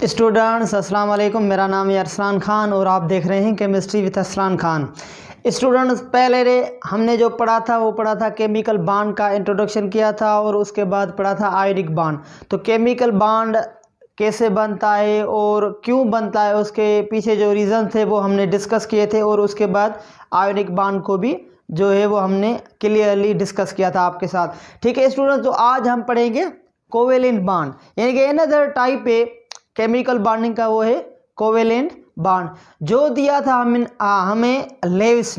Students अस्सलाम वालेकुम। मेरा नाम है अरसलान खान और आप देख रहे हैं chemistry with Arsalan Khan. Students पहले हमने जो पढ़ा था केमिकल बॉन्ड का इंट्रोडक्शन किया था और उसके बाद पढ़ा था आयोनिक बॉन्ड। तो केमिकल बॉन्ड कैसे बनता है और क्यों बनता है उसके पीछे जो रीज़न थे वो हमने डिस्कस किए थे और उसके बाद आयोनिक बॉन्ड को भी जो है वो हमने क्लियरली डिस्कस किया था आपके साथ। ठीक है स्टूडेंट्स, तो आज हम पढ़ेंगे कोवेलेंट बॉन्ड, यानी कि अनदर टाइप है केमिकल बॉन्डिंग का, वो है कोवेलेंट बॉन्ड, जो दिया था हमें लेविस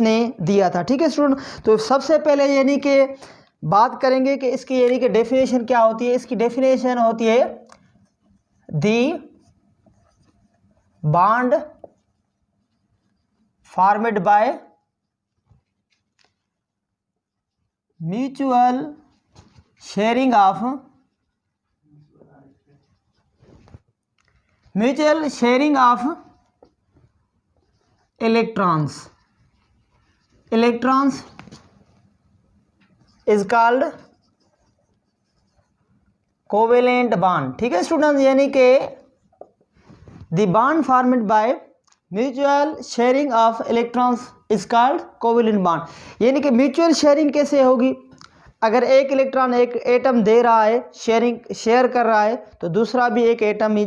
ने दिया था। ठीक है स्टूडेंट, तो सबसे पहले यानी कि बात करेंगे कि इसकी यानी कि डेफिनेशन क्या होती है। इसकी डेफिनेशन होती है the bond formed by mutual sharing of electrons is called covalent bond। ठीक है स्टूडेंट, यानी कि the bond formed by mutual sharing of electrons is called covalent bond। यानी कि म्यूचुअल शेयरिंग कैसे होगी? अगर एक इलेक्ट्रॉन एक एटम दे रहा है, शेयर कर रहा है, तो दूसरा भी एक एटम ही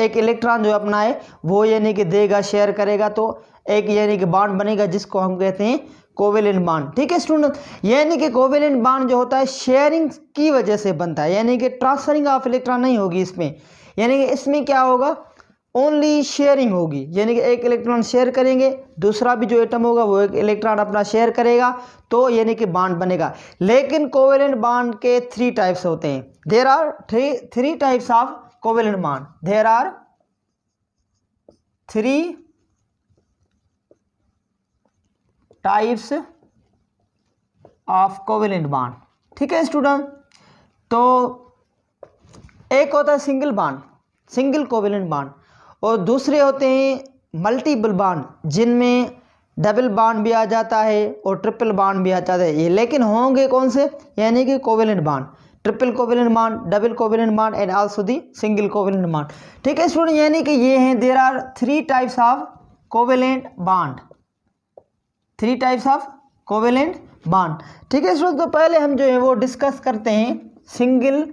एक इलेक्ट्रॉन जो अपना है वो यानी कि देगा, शेयर करेगा, तो एक यानी कि बॉन्ड बनेगा जिसको हम कहते हैं कोवेलेंट बॉन्ड। ठीक है स्टूडेंट, यानी कि कोवेलेंट बॉन्ड जो होता है शेयरिंग की वजह से बनता है, यानी कि ट्रांसफरिंग ऑफ इलेक्ट्रॉन नहीं होगी इसमें। यानी कि इसमें क्या होगा, ओनली शेयरिंग होगी, यानी कि एक इलेक्ट्रॉन शेयर करेंगे, दूसरा भी जो एटम होगा वो एक इलेक्ट्रॉन अपना शेयर करेगा, तो यानी कि बॉन्ड बनेगा। लेकिन कोवेलेंट बॉन्ड के 3 टाइप्स होते हैं। There are three types of covalent bond. There are 3 types of covalent bond. ठीक है स्टूडेंट, तो एक होता है single bond, single covalent bond, और दूसरे होते हैं मल्टीपल बॉन्ड, जिनमें डबल बॉन्ड भी आ जाता है और ट्रिपल बॉन्ड भी आ जाता है। ये लेकिन होंगे कौन से, यानी कि covalent bond, triple covalent bond, double covalent bond and also the single covalent bond. ठीक है स्टूडेंट, यानी कि ये हैं there are 3 types of covalent bond, 3 types of covalent bond. ठीक है स्टूडेंट, तो पहले हम जो है वो डिस्कस करते हैं सिंगल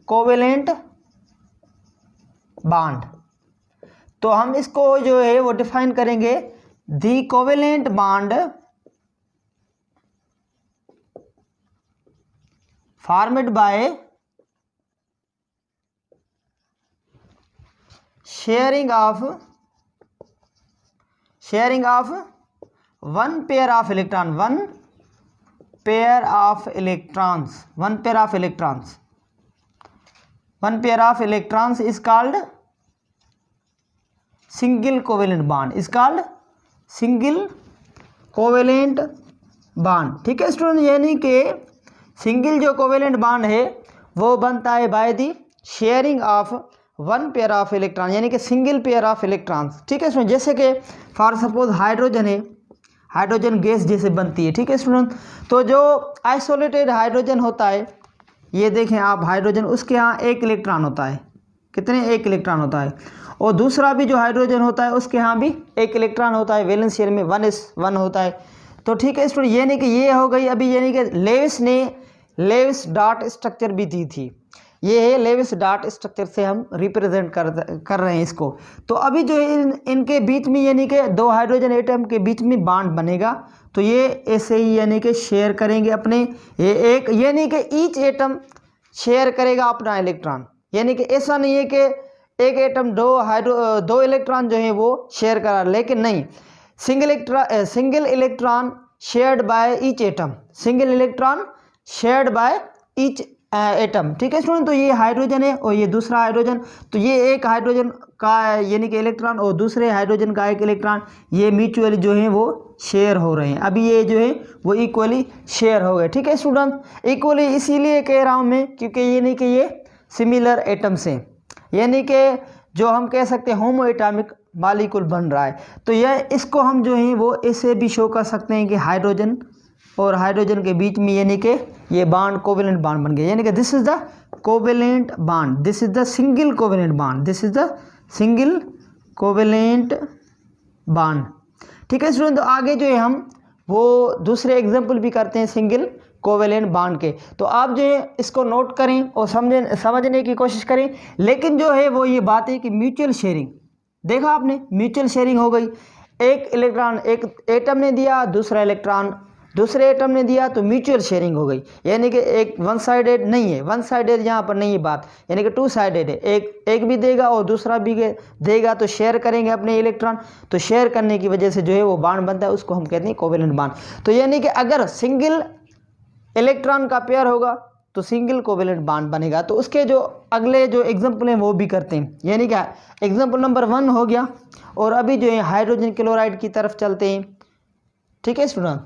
कोवेलेंट बॉन्ड। तो हम इसको जो है वो डिफाइन करेंगे, the covalent bond formed by sharing of one pair of electrons is called single covalent bond. ठीक है स्टूडेंट, यानी कि सिंगल जो कोवेलेंट बॉन्ड है वो बनता है by the sharing of one pair of electron, यानी कि सिंगल पेयर ऑफ इलेक्ट्रॉन्स। ठीक है स्टूडेंट, जैसे कि फॉर सपोज हाइड्रोजन है, हाइड्रोजन गैस जैसे बनती है। ठीक है स्टूडेंट, तो जो आइसोलेटेड हाइड्रोजन होता है, ये देखें आप हाइड्रोजन, उसके यहाँ एक इलेक्ट्रॉन होता है, कितने, एक इलेक्ट्रॉन होता है, और दूसरा भी जो हाइड्रोजन होता है उसके यहाँ भी एक इलेक्ट्रॉन होता है, वैलेंस शेल में 1s1 होता है। तो ठीक है स्टूडेंट, यानी कि ये हो गई अभी, यानी कि लेविस ने लेविस डॉट स्ट्रक्चर भी दी थी, ये है लेविस डॉट स्ट्रक्चर से हम रिप्रेजेंट कर रहे हैं इसको। तो अभी जो है इनके बीच में यानी कि 2 हाइड्रोजन एटम के बीच में बॉन्ड बनेगा, तो ये ऐसे ही यानी कि शेयर करेंगे अपने, ये एक यानी कि ईच एटम शेयर करेगा अपना इलेक्ट्रॉन, यानी कि ऐसा नहीं है कि एक एटम 2 इलेक्ट्रॉन जो है वो शेयर करा, लेकिन नहीं, single electron shared by each atom, single electron shared by each atom. ठीक है स्टूडेंट, तो ये हाइड्रोजन है और ये दूसरा हाइड्रोजन, तो ये एक हाइड्रोजन का यानी कि इलेक्ट्रॉन और दूसरे हाइड्रोजन का एक इलेक्ट्रॉन, ये म्यूचुअली जो है वो शेयर हो रहे हैं। अभी ये जो है वो इक्वली शेयर हो गए। ठीक है स्टूडेंट, इक्वली इसीलिए कह रहा हूँ मैं क्योंकि ये नहीं कि ये सिमिलर एटम्स हैं, यानी कि जो हम कह सकते हैं होमो एटॉमिक मॉलिक्यूल बन रहा है। तो यह इसको हम जो है वो ऐसे भी शो कर सकते हैं कि हाइड्रोजन और हाइड्रोजन के बीच में यानी कि ये बाड कोवेलेंट बाड बन गया, यानी कि this is the covalent bond, this is the single covalent bond, this is the single covalent bond. ठीक है स्टूडेंट, तो आगे जो है हम वो दूसरे एग्जाम्पल भी करते हैं सिंगल कोवेलेंट बाड के। तो आप जो है इसको नोट करें और समझने की कोशिश करें। लेकिन जो है वो ये बात है कि म्यूचुअल शेयरिंग, देखा आपने म्यूचुअल शेयरिंग हो गई, एक इलेक्ट्रॉन एक एटम ने दिया, दूसरा इलेक्ट्रॉन दूसरे एटम ने दिया, तो म्यूचुअल शेयरिंग हो गई। यानी कि एक वन साइडेड नहीं है, वन साइडेड यहाँ पर नहीं है बात, यानी कि टू साइडेड है, एक भी देगा और दूसरा भी देगा, तो शेयर करेंगे अपने इलेक्ट्रॉन। तो शेयर करने की वजह से जो है वो बाड बनता है, उसको हम कहते हैं कोवेलेंट बाड। तो यानी कि अगर सिंगल इलेक्ट्रॉन का पेयर होगा तो सिंगल कोवेलेंट बाड बनेगा। तो उसके जो अगले जो एग्जाम्पल हैं वो भी करते हैं, यानी क्या एग्जाम्पल नंबर 1 हो गया। और अभी जो है हाइड्रोजन क्लोराइड की तरफ चलते हैं। ठीक है स्टूडेंट,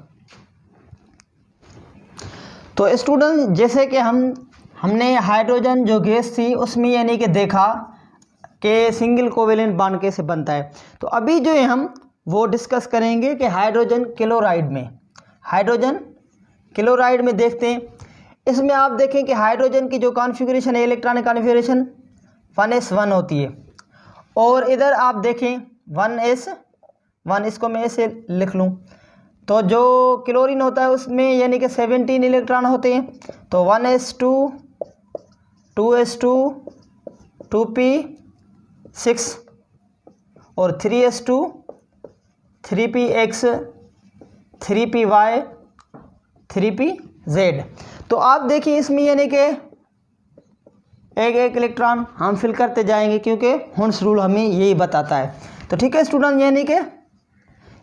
तो स्टूडेंट जैसे कि हमने हाइड्रोजन जो गैस थी उसमें यानी कि देखा कि सिंगल कोवेलेंट बाड कैसे बनता है। तो अभी जो है हम वो डिस्कस करेंगे कि हाइड्रोजन क्लोराइड में देखते हैं। इसमें आप देखें कि हाइड्रोजन की जो कॉन्फ़िगरेशन है, इलेक्ट्रॉनिक कॉन्फ़िगरेशन 1s1 होती है। और इधर आप देखें 1s1, इसको मैं ऐसे लिख लूँ, तो जो क्लोरीन होता है उसमें यानी कि 17 इलेक्ट्रॉन होते हैं। तो 1s2, 2s2, 2p6 और 3s2, 3px, 3py, 3pz। तो आप देखिए इसमें यानी कि एक एक इलेक्ट्रॉन हम फिल करते जाएंगे, क्योंकि हुंस रूल हमें यही बताता है। तो ठीक है स्टूडेंट, यानी कि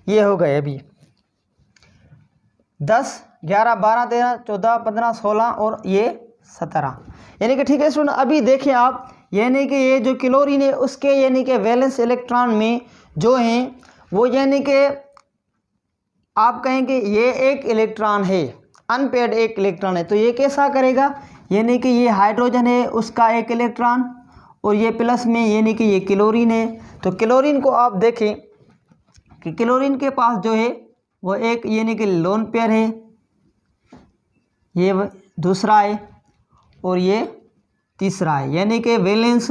ये हो गए अभी 10, 11, 12, 13, 14, 15, 16 और ये 17, यानी कि ठीक है स्टूडेंट। अभी देखें आप, यानी कि ये जो क्लोरीन है उसके यानी कि वैलेंस इलेक्ट्रॉन में जो हैं वो यानी कि आप कहेंगे ये एक इलेक्ट्रॉन है, अनपेयर्ड एक इलेक्ट्रॉन है। तो ये कैसा करेगा, यानी कि ये हाइड्रोजन है उसका एक इलेक्ट्रॉन और ये प्लस में यानी कि ये क्लोरीन है। तो क्लोरीन को आप देखें कि क्लोरीन के पास जो है वो एक यानी कि लोन पेयर है, ये दूसरा है और ये तीसरा है, यानी कि वैलेंस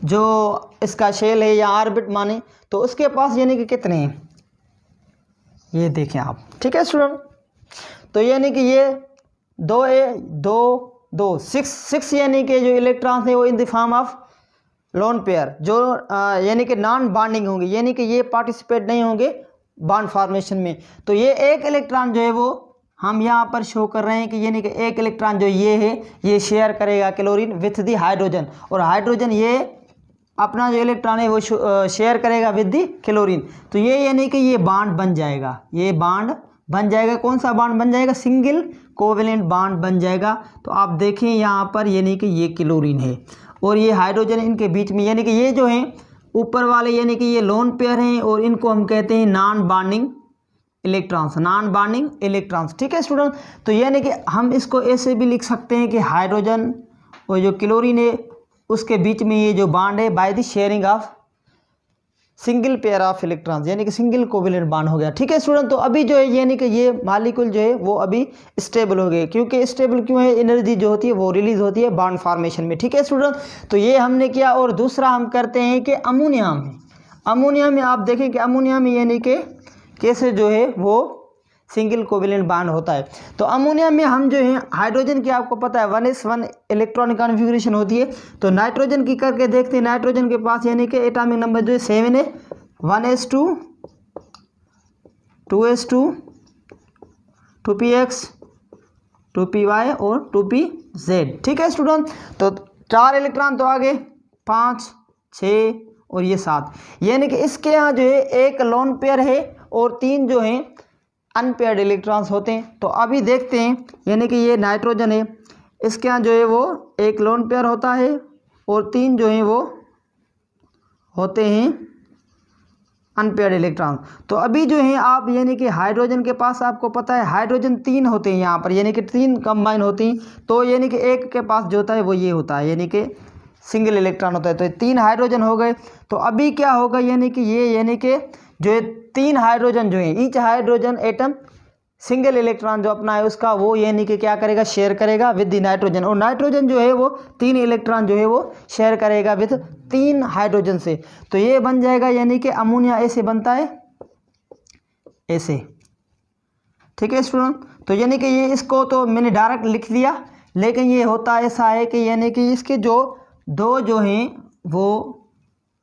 जो इसका शेल है या ऑर्बिट माने तो उसके पास यानी कि कितने हैं, ये देखें आप। ठीक है स्टूडेंट, तो यानी कि ये 6 यानी कि जो इलेक्ट्रॉन्स हैं वो in the form of lone pair, जो यानी कि नॉन बॉन्डिंग होंगे, यानी कि ये पार्टिसिपेट नहीं होंगे बॉन्ड फॉर्मेशन में। तो ये एक इलेक्ट्रॉन जो है वो हम यहाँ पर शो कर रहे हैं कि यानी कि एक इलेक्ट्रॉन जो ये है ये शेयर करेगा क्लोरीन विथ दी हाइड्रोजन, और हाइड्रोजन ये अपना जो इलेक्ट्रॉन है वो शेयर करेगा विद दी क्लोरीन। तो ये यानी कि ये बॉन्ड बन जाएगा, ये बॉन्ड बन जाएगा। कौन सा बॉन्ड बन जाएगा, सिंगल कोवेलेंट बॉन्ड बन जाएगा। तो आप देखें यहाँ पर यानी कि ये क्लोरीन है और ये हाइड्रोजन इनके बीच में, यानी कि ये जो है ऊपर वाले यानी कि ये लोन पेयर हैं और इनको हम कहते हैं non bonding electrons, non bonding electrons. ठीक है स्टूडेंट, तो यानी कि हम इसको ऐसे भी लिख सकते हैं कि हाइड्रोजन और जो क्लोरीन है उसके बीच में ये जो बॉन्ड है by the sharing of single pair of electrons, यानी कि सिंगल कोवेलेंट बॉन्ड हो गया। ठीक है स्टूडेंट, तो अभी जो है यानी कि ये मॉलिक्यूल जो है वो अभी स्टेबल हो गए। क्योंकि स्टेबल क्यों है, एनर्जी जो होती है वो रिलीज होती है बॉन्ड फॉर्मेशन में। ठीक है स्टूडेंट, तो ये हमने किया। और दूसरा हम करते हैं कि अमोनिया में आप देखें कि अमोनिया में यानी कि कैसे जो है वो सिंगल कोवेलेंट बॉन्ड होता है। तो अमोनिया में हम जो है हाइड्रोजन की आपको पता है 1s1 इलेक्ट्रॉनिक कॉन्फ़िगरेशन होती है। तो नाइट्रोजन की करके देखते हैं, नाइट्रोजन के पास यानी कि एटॉमिक नंबर जो है 7 है, 1s2, 2s2, 2px, 2py और 2pz। ठीक है स्टूडेंट, तो 4 इलेक्ट्रॉन तो आगे 5, 6 और ये 7, यानी कि इसके यहाँ जो है एक लोन पेयर है और 3 जो हैं अनपेयर्ड इलेक्ट्रॉन्स होते हैं। तो अभी देखते हैं, यानी कि ये नाइट्रोजन है, इसके यहाँ जो है वो एक लोन पेयर होता है और 3 जो हैं वो होते हैं अनपेयर्ड इलेक्ट्रॉन। तो अभी जो है आप यानी कि हाइड्रोजन के पास आपको पता है हाइड्रोजन 3 होते हैं यहाँ पर, यानी कि 3 कंबाइन होती हैं। तो यानी कि एक के पास जो होता है वो ये होता है, यानी कि सिंगल इलेक्ट्रॉन होता है। तो 3 हाइड्रोजन हो गए। तो अभी क्या होगा, यानी कि ये यानी कि जो 3 हाइड्रोजन जो है each hydrogen atom single electron जो अपना है उसका वो यानी कि क्या करेगा, शेयर करेगा विद द नाइट्रोजन, और नाइट्रोजन जो है वो 3 इलेक्ट्रॉन जो है वो शेयर करेगा विद 3 हाइड्रोजन से। तो ये बन जाएगा यानी कि अमोनिया ऐसे बनता है, ऐसे। ठीक है स्टूडेंट, तो यानी कि ये इसको तो मैंने डायरेक्ट लिख दिया, लेकिन ये होता ऐसा है कि यानी कि इसके जो दो जो हैं वो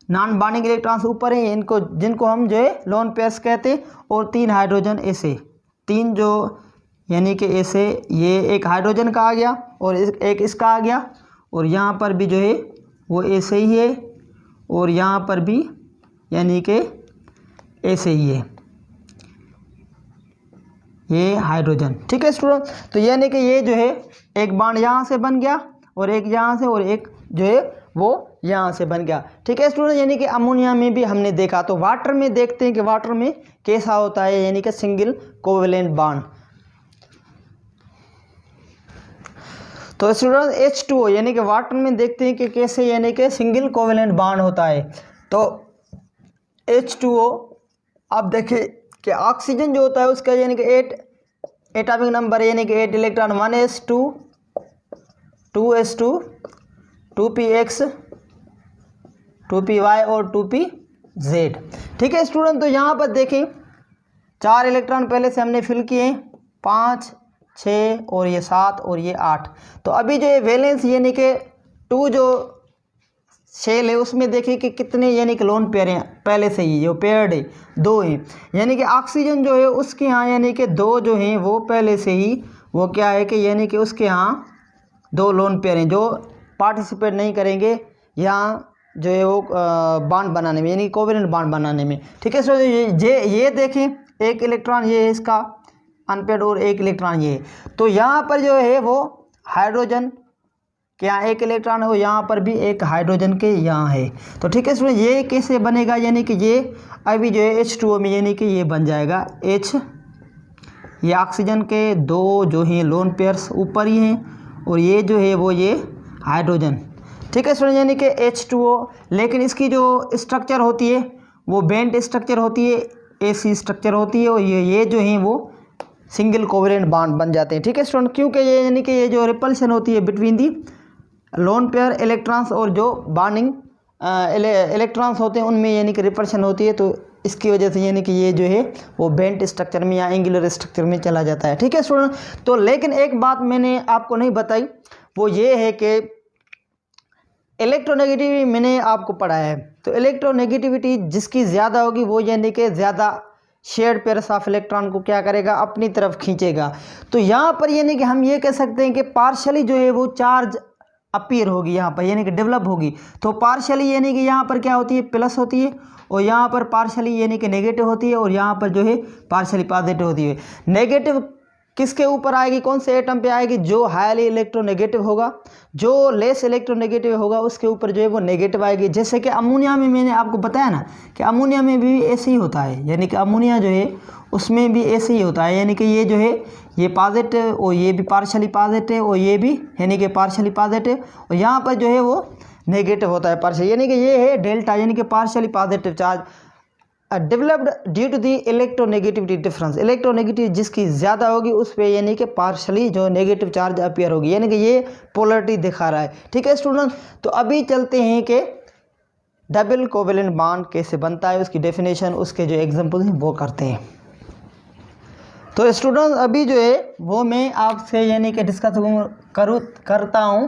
नॉन बॉन्डिंग इलेक्ट्रॉन्स ऊपर हैं, इनको जिनको हम जो है लोन पेयर्स कहते हैं, और 3 हाइड्रोजन ऐसे, 3 जो यानी कि ऐसे, ये एक हाइड्रोजन का आ गया और एक इसका आ गया, और यहाँ पर भी जो है वो ऐसे ही है, और यहाँ पर भी यानी कि ऐसे ही है, ये हाइड्रोजन। ठीक है स्टूडेंट, तो यानी कि ये जो है एक बॉन्ड यहाँ से बन गया और एक यहाँ से, और एक जो है वो यहाँ से बन गया। ठीक है स्टूडेंट, यानी कि अमोनिया में भी हमने देखा। तो वाटर में देखते हैं कि वाटर में कैसा होता है, यानी कि सिंगल कोवेलेंट बॉन्ड। तो स्टूडेंट H2O यानी कि वाटर में देखते हैं कि कैसे यानी कि सिंगल कोवेलेंट बॉन्ड होता है। तो H2O आप देखिए कि ऑक्सीजन जो होता है उसका यानी कि 8 एटॉमिक नंबर यानी कि 8 electron, 1s2 2s2 2px 2py और 2pz। ठीक है स्टूडेंट, तो यहाँ पर देखें 4 इलेक्ट्रॉन पहले से हमने फिल किए, 5 6 और ये 7 और ये 8। तो अभी जो ये वैलेंस यानी कि 2 जो शेल है उसमें देखिए कि कितने यानी कि लोन पेयर हैं, पहले से ही जो पेयर्ड है 2 हैं, यानी कि ऑक्सीजन जो है उसके यहाँ यानी कि 2 जो हैं वो पहले से ही वो क्या है कि यानी कि उसके यहाँ 2 लोन पेयर हैं जो पार्टिसिपेट नहीं करेंगे यहाँ जो है वो बॉन्ड बनाने में, यानी कोवेलेंट बॉन्ड बनाने में। ठीक है, सो ये देखें एक इलेक्ट्रॉन ये है इसका अनपेड और एक इलेक्ट्रॉन ये है। तो यहाँ पर जो है वो हाइड्रोजन के यहाँ एक इलेक्ट्रॉन है, और यहाँ पर भी एक हाइड्रोजन के यहाँ है। तो ठीक है स्टूडेंट, ये कैसे बनेगा, यानी कि ये अभी जो है H2O में यानी कि ये बन जाएगा H, ये ऑक्सीजन के 2 जो हैं लोन पेयर्स ऊपर ही हैं, और ये जो है वो ये हाइड्रोजन। ठीक है स्टूडेंट, यानी कि H2O, लेकिन इसकी जो स्ट्रक्चर होती है वो बेंट स्ट्रक्चर होती है, ऐसी स्ट्रक्चर होती है, और ये जो हैं वो सिंगल कोवेलेंट बॉन्ड बन जाते हैं। ठीक है स्टूडेंट, क्योंकि ये यानी कि ये जो रिपल्शन होती है between the lone pair electrons और जो बॉन्डिंग इलेक्ट्रॉन्स होते हैं उनमें यानी कि रिपल्शन होती है, तो इसकी वजह से यानी कि ये जो है वो बेंट स्ट्रक्चर में या एंगुलर स्ट्रक्चर में चला जाता है। ठीक है स्टूडेंट, तो लेकिन एक बात मैंने आपको नहीं बताई, वो ये है कि इलेक्ट्रोनेगेटिविटी मैंने आपको पढ़ाया है। तो इलेक्ट्रोनेगेटिविटी जिसकी ज़्यादा होगी वो यानी कि ज़्यादा शेयर्ड पेयर्स ऑफ इलेक्ट्रॉन को क्या करेगा, अपनी तरफ खींचेगा। तो यहाँ पर यानी कि हम ये कह सकते हैं कि पार्शली जो है वो चार्ज अपीयर होगी यहाँ पर, यानी कि डेवलप होगी। तो पार्शली यानी कि यहाँ पर क्या होती है, प्लस होती है, और यहाँ पर पार्शली यानी कि नेगेटिव होती है, और यहाँ पर जो है पार्शली पॉजिटिव होती है। नेगेटिव किसके ऊपर आएगी, कौन से एटम पे आएगी, जो हाईली इलेक्ट्रोनेगेटिव होगा, जो लेस इलेक्ट्रोनेगेटिव होगा उसके ऊपर जो है वो नेगेटिव आएगी। जैसे कि अमोनिया में मैंने आपको बताया ना कि अमोनिया में भी ऐसे ही होता है, यानी कि अमोनिया जो है उसमें भी ऐसे ही होता है, यानी कि ये जो है ये पॉजिटिव और ये भी पार्शली पॉजिटिव और ये भी यानी कि पार्शली पॉजिटिव, और यहाँ पर जो है वो नेगेटिव होता है पार्शल, यानी कि ये है डेल्टा, यानी कि partially positive charge developed due to the electronegativity difference. Electronegative जिसकी ज़्यादा होगी उस पर यानी कि पार्शली जो नेगेटिव चार्ज अपीयर होगी, यानी कि ये पोलरिटी दिखा रहा है। ठीक है स्टूडेंट, तो अभी चलते हैं कि डबल कोवेलेंट बॉन्ड कैसे बनता है, उसकी डेफिनेशन, उसके जो एग्जांपल हैं वो करते हैं। तो स्टूडेंट अभी जो है वो मैं आपसे यानी कि डिस्कस करता हूँ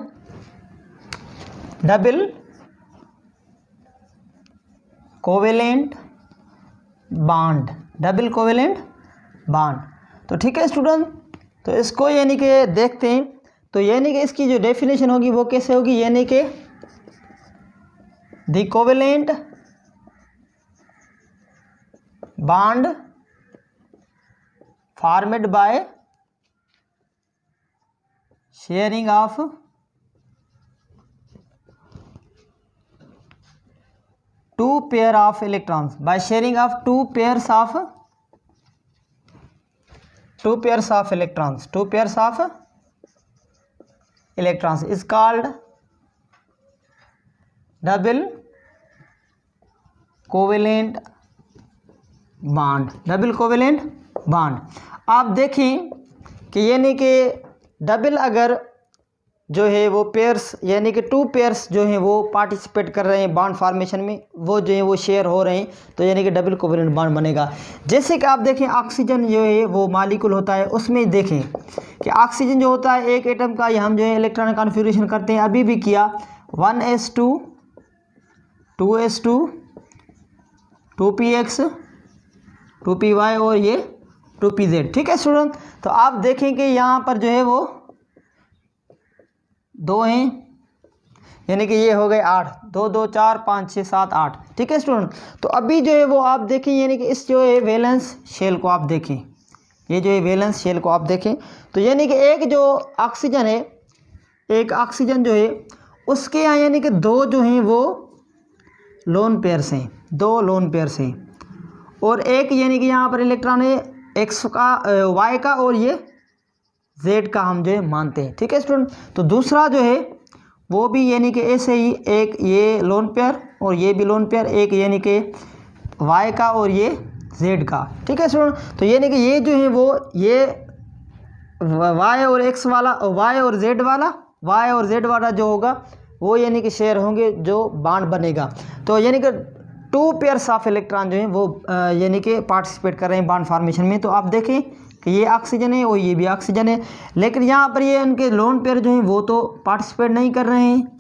double covalent bond, double covalent bond. तो ठीक है स्टूडेंट, तो इसको यानी कि देखते हैं। तो यानी कि इसकी जो डेफिनेशन होगी वो कैसे होगी, यानी कि the covalent bond formed by sharing of two pair of electrons, by sharing of two pairs of electrons is called double covalent bond, double covalent bond. आप देखें कि यानी कि डबल अगर जो है वो पेयर्स यानी कि 2 पेयर्स जो हैं वो पार्टिसिपेट कर रहे हैं बॉन्ड फॉर्मेशन में, वो जो है वो शेयर हो रहे हैं, तो यानी कि डबल कोवेलेंट बॉन्ड बनेगा। जैसे कि आप देखें ऑक्सीजन जो है वो मॉलिक्यूल होता है, उसमें देखें कि ऑक्सीजन जो होता है एक एटम का, हम जो है इलेक्ट्रॉनिक कॉन्फ़िगरेशन करते हैं, अभी भी किया 1s2 2s2 2px 2py और ये 2pz। ठीक है स्टूडेंट, तो आप देखें कि यहाँ पर जो है वो 2 हैं, यानी कि ये हो गए 8, 2 2 4 5 6 7 8। ठीक है स्टूडेंट, तो अभी जो है वो आप देखें यानी कि इस जो है वैलेंस शेल को आप देखें, ये जो है वैलेंस शेल को आप देखें, तो यानी कि एक जो ऑक्सीजन है, एक ऑक्सीजन जो है उसके यहाँ यानी कि 2 जो हैं वो लोन पेयर्स हैं, 2 लोन पेयर्स हैं, और एक यानी कि यहाँ पर इलेक्ट्रॉन है एक्स का वाई का और ये जेड का हम जो है मानते हैं। ठीक है स्टूडेंट, तो दूसरा जो है वो भी यानी कि ऐसे ही एक ये लोन पेयर और ये भी लोन पेयर, एक यानी कि वाई का और ये जेड का। ठीक है स्टूडेंट, तो यानी कि ये जो है वो ये वाई और एक्स वाला, वाई और जेड वाला जो होगा वो यानी कि शेयर होंगे जो बॉन्ड बनेगा। तो यानी कि 2 पेयर्स ऑफ इलेक्ट्रॉन जो हैं वो यानी कि पार्टिसिपेट कर रहे हैं बॉन्ड फॉर्मेशन में। तो आप देखें कि ये ऑक्सीजन है और ये भी ऑक्सीजन है, लेकिन यहाँ पर ये उनके लोन पेयर जो हैं वो तो पार्टिसिपेट नहीं कर रहे हैं,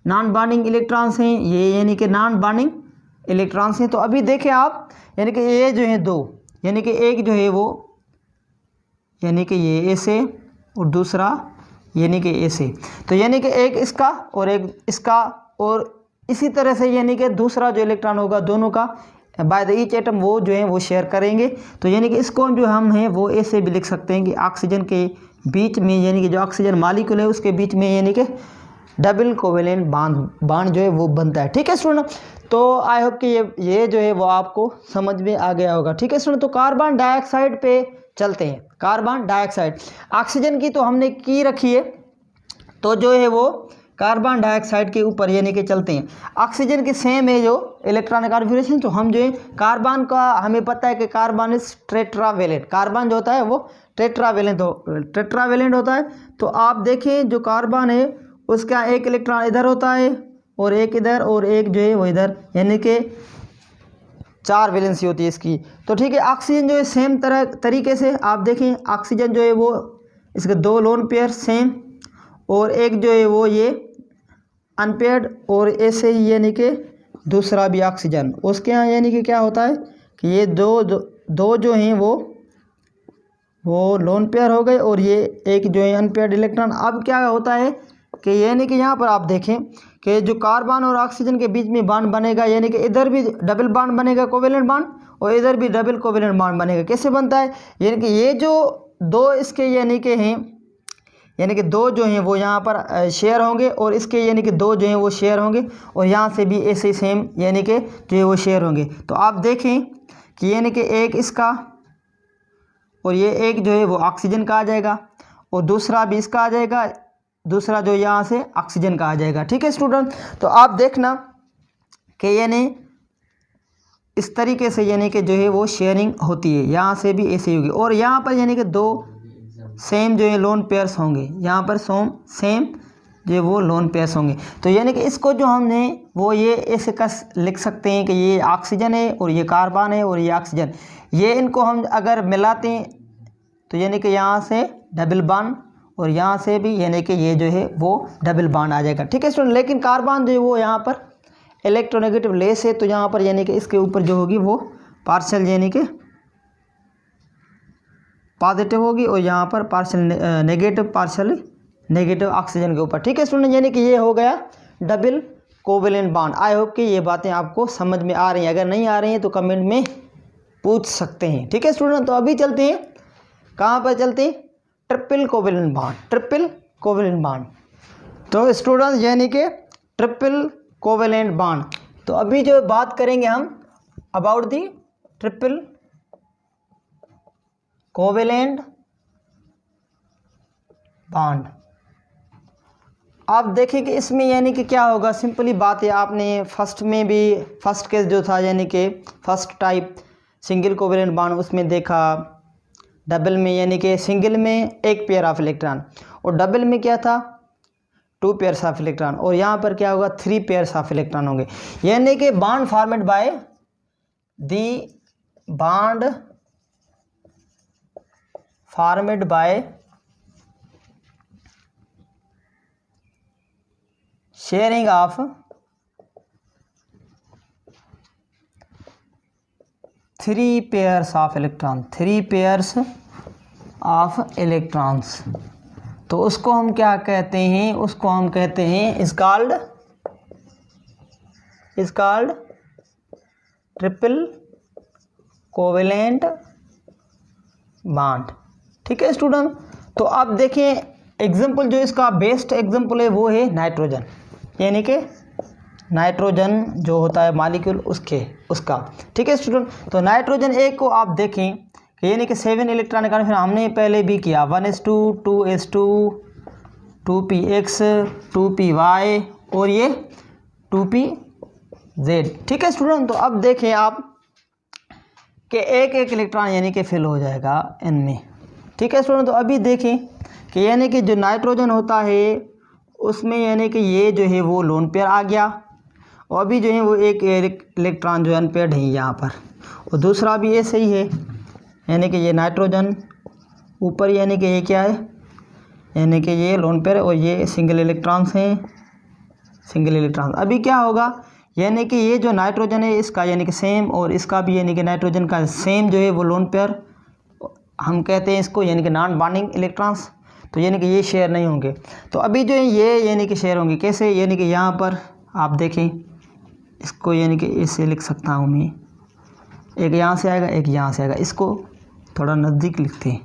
नॉन बॉन्डिंग इलेक्ट्रॉन्स हैं ये, यानी कि नॉन बॉन्डिंग इलेक्ट्रॉन्स हैं। तो अभी देखें आप यानी कि ये जो है 2, यानी कि एक जो है वो यानी कि ये ऐसे और दूसरा यानी कि ऐसे, तो यानी कि एक इसका और एक इसका, और इसी तरह से यानी कि दूसरा जो इलेक्ट्रॉन होगा दोनों का बाय द ईच एटम वो जो है वो शेयर करेंगे। तो यानी कि इसको जो हम हैं वो ऐसे भी लिख सकते हैं कि ऑक्सीजन के बीच में यानी कि जो ऑक्सीजन मॉलिक्यूल है उसके बीच में यानी कि डबल कोवेलेंट बॉन्ड जो है वो बनता है। ठीक है स्टूडेंट, तो आई होप कि ये जो है वो आपको समझ में आ गया होगा। ठीक है स्टूडेंट, तो कार्बन डाइऑक्साइड पे चलते हैं। कार्बन डाइऑक्साइड, ऑक्सीजन की तो हमने की रखी है, तो जो है वो कार्बन डाइऑक्साइड के ऊपर यानी कि चलते हैं। ऑक्सीजन की सेम है जो इलेक्ट्रॉनिक कॉन्फ़िगरेशन, तो हम जो है कार्बन का हमें पता है कि कार्बन इज टेट्रावेलेंट, कार्बन जो होता है वो टेट्रावेलेंट होता है। तो आप देखें जो कार्बन है उसका एक इलेक्ट्रॉन इधर होता है और एक इधर और एक जो है वो इधर, यानी कि 4 वैलेंसी होती है इसकी। तो ठीक है, ऑक्सीजन जो है सेम तरीके से आप देखें, ऑक्सीजन जो है वो इसके 2 लोन पेयर सेम, और एक जो है वो ये अनपेयर्ड, और ऐसे ही यानी कि दूसरा भी ऑक्सीजन उसके यहाँ यानी कि क्या होता है कि ये दो जो हैं वो लोन पेयर हो गए, और ये एक जो है अनपेयर्ड इलेक्ट्रॉन। अब क्या होता है कि यानी कि यहाँ पर आप देखें कि जो कार्बन और ऑक्सीजन के बीच में बॉन्ड बनेगा, यानी कि इधर भी डबल बॉन्ड बनेगा कोवेलेंट बॉन्ड, और इधर भी डबल कोवेलेंट बॉन्ड बनेगा। कैसे बनता है, यानी कि ये जो 2 इसके यानी कि हैं, यानी कि 2 जो हैं वो यहाँ पर शेयर होंगे, और इसके यानी कि 2 जो हैं वो शेयर होंगे, और यहाँ से भी ऐसे सेम यानी कि जो है वो शेयर होंगे। तो आप देखें कि यानी कि एक इसका और ये एक जो है वो ऑक्सीजन का आ जाएगा, और दूसरा भी इसका आ जाएगा, दूसरा जो यहाँ से ऑक्सीजन का आ जाएगा। ठीक है स्टूडेंट, तो आप देखना कि यानी इस तरीके से यानी कि जो है वो शेयरिंग होती है, यहाँ से भी ऐसे होगी, और यहाँ पर यानी कि 2 सेम जो है लोन पेयर्स होंगे, यहाँ पर सेम जो है वो लोन पेयर्स होंगे। तो यानी कि इसको जो हमने वो ये ऐसे लिख सकते हैं कि ये ऑक्सीजन है और ये कार्बन है और ये ऑक्सीजन, ये इनको हम अगर मिलाते हैं तो यानी कि यहाँ से डबल बॉन्ड, और यहाँ से भी यानी कि ये जो है वो डबल बॉन्ड आ जाएगा। ठीक है स्टूडेंट, लेकिन कार्बन जो है वो यहाँ पर इलेक्ट्रोनेगेटिव लेस है, तो यहाँ पर यानी कि इसके ऊपर जो होगी वो पार्शियल यानी कि पॉजिटिव होगी, और यहाँ पर पार्शियल नेगेटिव ऑक्सीजन के ऊपर। ठीक है स्टूडेंट, यानी कि ये हो गया double covalent bond. I hope कि ये बातें आपको समझ में आ रही हैं, अगर नहीं आ रही हैं तो कमेंट में पूछ सकते हैं। ठीक है स्टूडेंट, तो अभी चलते हैं, कहाँ पर चलते हैं, ट्रिपल कोवेलेंट बॉन्ड। तो स्टूडेंट यानी कि ट्रिपल कोवेलेंट बॉन्ड, तो अभी जो बात करेंगे हम about the triple covalent bond. आप देखें कि इसमें यानी कि क्या होगा, सिंपली बात है, आपने फर्स्ट केस जो था यानी कि first type single covalent bond उसमें देखा डबल में यानी कि सिंगल में एक पेयर ऑफ इलेक्ट्रॉन, और डबल में क्या था 2 पेयर्स ऑफ इलेक्ट्रॉन, और यहाँ पर क्या होगा 3 पेयर्स ऑफ इलेक्ट्रॉन होंगे। यानी कि bond formed by the bond formed by sharing of 3 pairs of electron, 3 pairs of electrons. तो उसको हम क्या कहते हैं, उसको हम कहते हैं is called triple covalent bond. ठीक है स्टूडेंट। तो आप देखें एग्जांपल जो इसका बेस्ट एग्जांपल है वो है नाइट्रोजन, यानी कि नाइट्रोजन जो होता है मॉलिक्यूल उसका। ठीक है स्टूडेंट। तो नाइट्रोजन एक को आप देखें कि यानी कि 7 इलेक्ट्रॉनिक कॉन्फिगरेशन हमने पहले भी किया, 1s2 2s2 2px 2py और ये 2pz। ठीक है स्टूडेंट। तो अब देखें आप कि एक एक इलेक्ट्रॉन यानी कि फिल हो जाएगा n में। ठीक है स्टूडेंट। तो अभी देखें कि यानी कि जो नाइट्रोजन होता है उसमें यानी कि ये जो है वो लोन पेयर आ गया, और अभी जो है वो एक इलेक्ट्रॉन जो अनपेयर्ड है यहाँ पर, और दूसरा भी ऐसे ही है, यानी कि ये नाइट्रोजन ऊपर यानी कि ये क्या है, यानी कि ये लोन पेयर और ये सिंगल इलेक्ट्रॉन्स हैं, सिंगल इलेक्ट्रॉन। अभी क्या होगा, यानी कि ये जो नाइट्रोजन है इसका यानी कि सेम, और इसका भी यानी कि नाइट्रोजन का सेम जो है वो लोन पेयर हम कहते हैं इसको, यानी कि नॉन बॉन्डिंग इलेक्ट्रॉन्स। तो यानी कि ये शेयर नहीं होंगे। तो अभी जो है ये यानी कि शेयर होंगे कैसे, यानी कि यहाँ पर आप देखें इसको, यानी कि इससे लिख सकता हूँ मैं, एक यहाँ से आएगा एक यहाँ से आएगा, इसको थोड़ा नज़दीक लिखते हैं,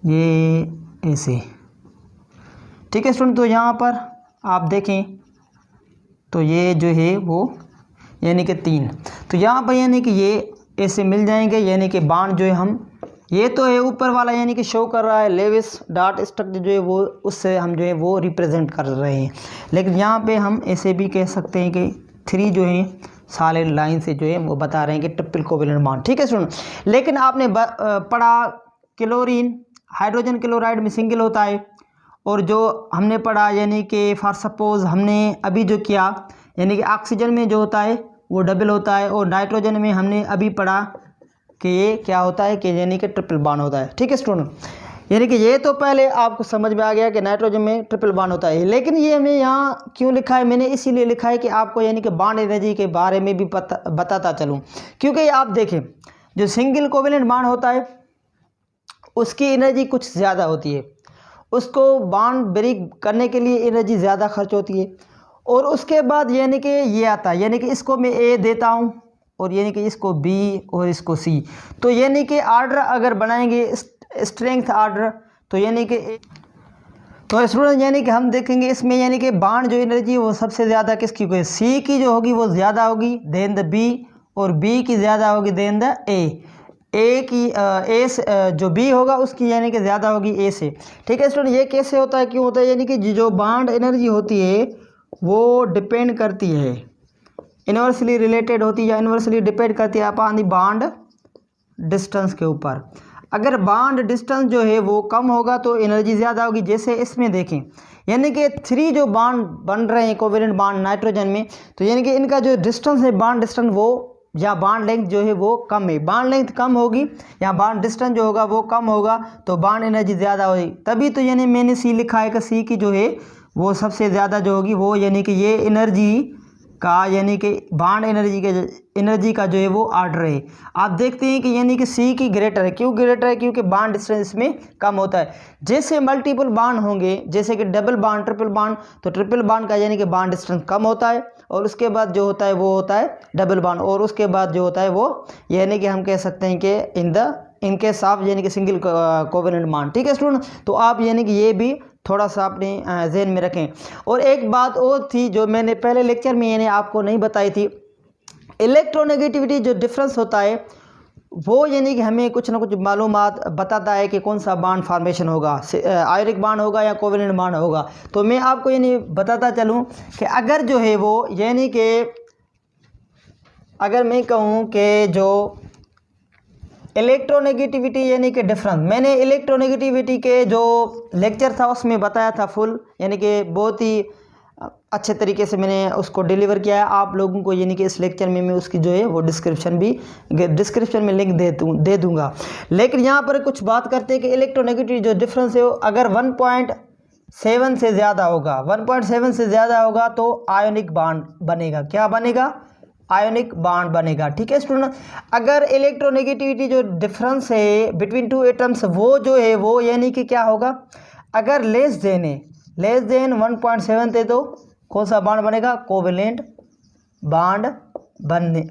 ये ऐसे। ठीक है स्टूडेंट। तो यहाँ पर आप देखें तो ये जो है वो यानी कि 3, तो यहाँ पर यानी कि ये ऐसे मिल जाएंगे, यानी कि बॉन्ड जो है हम, ये तो है ऊपर वाला यानी कि शो कर रहा है लेविस डॉट स्ट्रक्चर जो है वो, उससे हम जो है वो रिप्रेजेंट कर रहे हैं। लेकिन यहाँ पे हम ऐसे भी कह सकते हैं कि 3 जो है सॉलिड लाइन से जो है वो बता रहे हैं कि ट्रिपल कोवेलेंट बॉन्ड। ठीक है सुनो। लेकिन आपने पढ़ा क्लोरीन हाइड्रोजन क्लोराइड में सिंगल होता है, और जो हमने पढ़ा यानी कि फॉर सपोज हमने अभी जो किया यानी कि ऑक्सीजन में जो होता है वो डबल होता है, और नाइट्रोजन में हमने अभी पढ़ा कि ये क्या होता है कि यानी कि ट्रिपल बॉन्ड होता है। ठीक है स्टूडेंट। यानी कि ये तो पहले आपको समझ में आ गया कि नाइट्रोजन में ट्रिपल बॉन्ड होता है, लेकिन ये हमें यहाँ क्यों लिखा है, मैंने इसीलिए लिखा है कि आपको यानी कि बॉन्ड एनर्जी के बारे में भी बताता चलूँ। क्योंकि आप देखें जो सिंगल कोवेलेंट बॉन्ड होता है उसकी एनर्जी कुछ ज़्यादा होती है, उसको बॉन्ड ब्रेक करने के लिए एनर्जी ज़्यादा खर्च होती है, और उसके बाद यानी कि ये आता है, यानी कि इसको मैं ए देता हूँ और यानी कि इसको बी और इसको सी। तो यानी कि आर्डर अगर बनाएंगे स्ट्रेंथ आर्डर, तो यानी कि तो स्टूडेंट यानी कि हम देखेंगे इसमें यानी कि बॉन्ड जो एनर्जी वो सबसे ज़्यादा किसकी होगी, सी की जो होगी वो ज़्यादा होगी देन द बी, और बी की ज़्यादा होगी देन द ए की ए जो बी होगा उसकी यानी कि ज़्यादा होगी ए से। ठीक है स्टूडेंट। ये कैसे होता है, क्यों होता है, यानी कि जो बॉन्ड एनर्जी होती है वो डिपेंड करती है, इन्वर्सली रिलेटेड होती है या इन्वर्सली डिपेंड करती है अपॉन दी बॉन्ड डिस्टेंस के ऊपर। अगर बॉन्ड डिस्टेंस जो है वो कम होगा तो एनर्जी ज़्यादा होगी। जैसे इसमें देखें यानी कि 3 जो बॉन्ड बन रहे हैं कोवेलेंट बॉन्ड नाइट्रोजन में, तो यानी कि इनका जो डिस्टेंस है बॉन्ड डिस्टेंस वो या बॉन्ड लेंथ जो है वो कम है, बॉन्ड लेंथ कम होगी या बॉन्ड डिस्टेंस जो होगा वो कम होगा, तो बॉन्ड एनर्जी ज़्यादा होगी। तभी तो यानी मैंने सी लिखा है कि सी की जो है वो सबसे ज़्यादा जो होगी वो यानी कि ये एनर्जी का यानी कि बॉन्ड एनर्जी का जो है वो आर्डर है। आप देखते हैं कि यानी कि सी की ग्रेटर है, क्यों ग्रेटर है, क्योंकि बॉन्ड डिस्टेंस में कम होता है। जैसे मल्टीपल बॉन्ड होंगे, जैसे कि डबल बॉन्ड ट्रिपल बॉन्ड, तो ट्रिपल बॉन्ड का यानी कि बॉन्ड डिस्टेंस कम होता है, और उसके बाद जो होता है वो होता है डबल बॉन्ड, और उसके बाद जो होता है वो यानी कि हम कह सकते हैं कि इनके साफ यानी कि सिंगल कोवेलेंट बॉन्ड। ठीक है स्टूडेंट। तो आप यानी कि ये भी थोड़ा सा अपने जहन में रखें। और एक बात और थी जो मैंने पहले लेक्चर में यानी आपको नहीं बताई थी, इलेक्ट्रोनेगेटिविटी जो डिफरेंस होता है वो यानी कि हमें कुछ ना कुछ मालूमात बताता है कि कौन सा बॉन्ड फॉर्मेशन होगा, आयोनिक बॉन्ड होगा या कोवेलेंट बॉन्ड होगा। तो मैं आपको यानी बताता चलूँ कि अगर जो है वो यानी कि अगर मैं कहूँ कि जो इलेक्ट्रोनेगेटिविटी यानी कि डिफरेंस, मैंने इलेक्ट्रोनेगेटिविटी के जो लेक्चर था उसमें बताया था फुल, यानी कि बहुत ही अच्छे तरीके से मैंने उसको डिलीवर किया है आप लोगों को, यानी कि इस लेक्चर में मैं उसकी जो है वो डिस्क्रिप्शन में लिंक दे दूंगा। लेकिन यहाँ पर कुछ बात करते हैं कि इलेक्ट्रोनेगेटिविटी जो डिफरेंस है वो अगर 1.7 से ज़्यादा होगा, 1.7 से ज़्यादा होगा तो आयोनिक बॉन्ड बनेगा। क्या बनेगा? आयोनिक बॉन्ड बनेगा। ठीक है स्टूडेंट, अगर इलेक्ट्रोनेगेटिविटी जो डिफरेंस है बिटवीन टू एटम्स वो जो है वो यानी कि क्या होगा, अगर लेस देन 1.7 थे तो कौन सा बॉन्ड बनेगा? कोवेलेंट बॉन्ड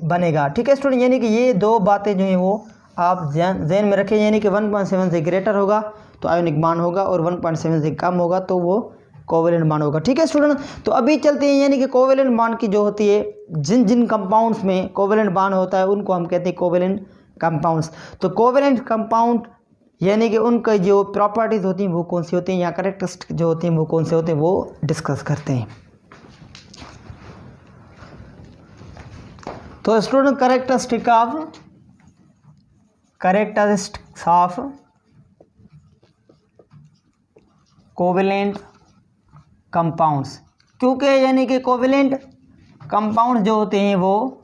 बनेगा। ठीक है स्टूडेंट, यानी कि ये दो बातें जो हैं वो आप ध्यान में रखें, यानी कि 1.7 से ग्रेटर होगा तो आयोनिक बॉन्ड होगा और 1.7 से कम होगा तो वो कोवेलेंट बॉन्ड होगा। ठीक है स्टूडेंट, तो अभी चलते हैं, यानी कि कोवेलेंट बॉन्ड की जो होती है, जिन कंपाउंड्स में कोवेलेंट बॉन्ड होता है उनको हम कहते हैं कोवेलेंट कंपाउंड्स। तो कोवेलेंट कंपाउंड यानी कि उनका जो प्रॉपर्टीज़ होती हैं वो कौन सी होती हैं, या कैरेक्टरिस्टिक जो होती हैं वो कौन से होते हैं, वो डिस्कस करते हैं। तो student, characteristics of covalent compounds, क्योंकि यानी कि कोवेलेंट कंपाउंड जो होते हैं वो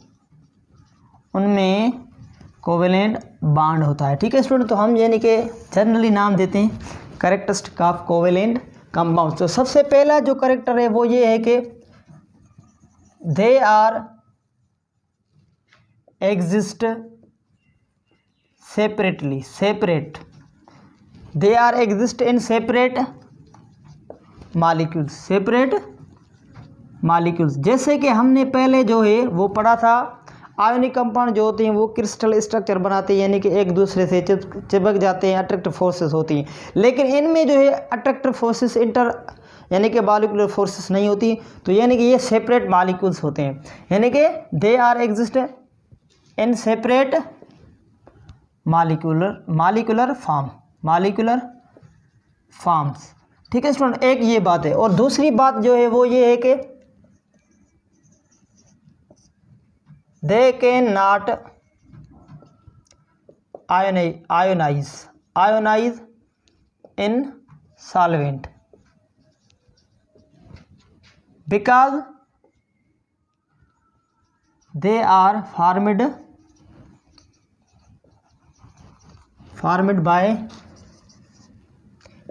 उनमें कोवेलेंट बॉन्ड होता है। ठीक है स्टूडेंट, तो हम यानी कि जनरली नाम देते हैं कैरेक्टरिस्टिक ऑफ कोवेलेंट कंपाउंड्स। तो सबसे पहला जो कैरेक्टर है वो ये है कि they are exist they are exist in separate molecules. जैसे कि हमने पहले जो है वो पढ़ा था, आयोनिक कंपाउंड जो होते हैं वो क्रिस्टल स्ट्रक्चर बनाते हैं, यानी कि एक दूसरे से चिपक जाते हैं, अट्रैक्टिव फोर्सेस होती हैं। लेकिन इनमें जो है अट्रैक्टिव फोर्सेस यानी कि मॉलिक्यूलर फोर्सेस नहीं होती, तो यानी कि ये सेपरेट मॉलिक्यूल्स होते हैं, यानी कि they are exist in separate molecular forms. ठीक है स्टूडेंट, एक ये बात है। और दूसरी बात जो है वो ये है कि they cannot ionize in solvent because they are formed by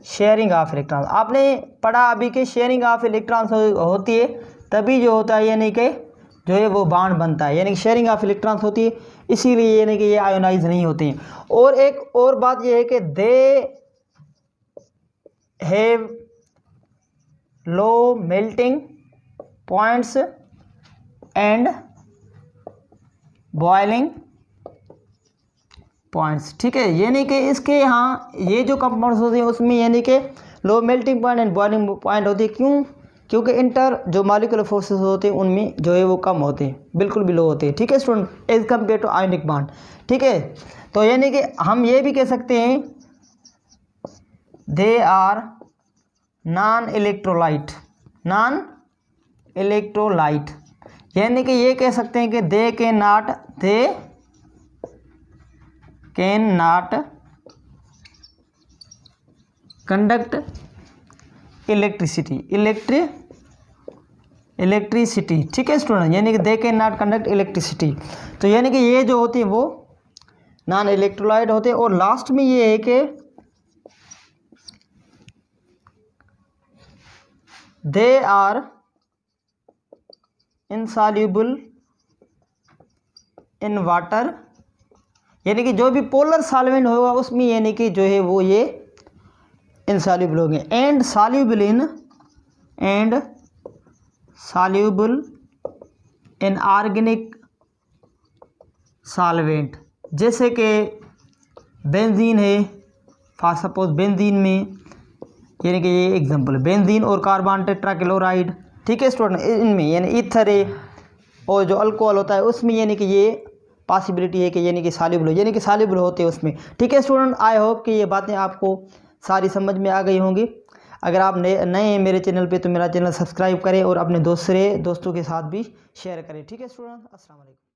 sharing of electrons. आपने पढ़ा अभी के शेयरिंग ऑफ इलेक्ट्रॉन्स होती है तभी जो होता है, यानी कि जो है वो बॉन्ड बनता है, यानी कि शेयरिंग ऑफ इलेक्ट्रॉन्स होती है, इसीलिए यानी कि ये आयोनाइज नहीं होते हैं। और एक और बात ये है कि they have low melting points and boiling points. ठीक है, यानी कि इसके यहाँ ये जो कंपाउंड्स होते हैं उसमें यानी कि low melting point and boiling point होती है। क्यों? क्योंकि जो मॉलिक्यूलर फोर्सेस होते हैं उनमें जो है वो कम होते हैं, बिल्कुल भी लो होते हैं। ठीक है student, as compare to ionic bond. ठीक है, तो यानी कि हम ये भी कह सकते हैं दे आर नॉन इलेक्ट्रोलाइट, यानी कि ये कह सकते हैं कि they can not conduct electricity. ठीक है स्टूडेंट, यानी कि they can not conduct electricity. तो यानी कि ये जो होती है वो नॉन इलेक्ट्रोलाइट होते हैं। और लास्ट में ये है कि they are insoluble in water, यानी कि जो भी पोलर सॉल्वेंट होगा उसमें यानी कि जो है वो ये इनसॉल्युबल होंगे। And soluble in organic solvent, जैसे कि बेंजीन है, फॉर सपोज बेंजीन में, यानी कि ये एग्जांपल है बेंजीन और कार्बन टेट्राक्लोराइड। ठीक है स्टूडेंट, इनमें यानी ईथर है और जो अल्कोहल होता है उसमें यानी कि ये पॉसिबिलिटी है कि यानी कि सॉल्युबल होते हैं उसमें। ठीक है स्टूडेंट, आई होप कि ये बातें आपको सारी समझ में आ गई होंगी। अगर आप नए हैं मेरे चैनल पे तो मेरा चैनल सब्सक्राइब करें और अपने दोस्तों के साथ भी शेयर करें। ठीक है स्टूडेंट, अस्सलाम वालेकुम।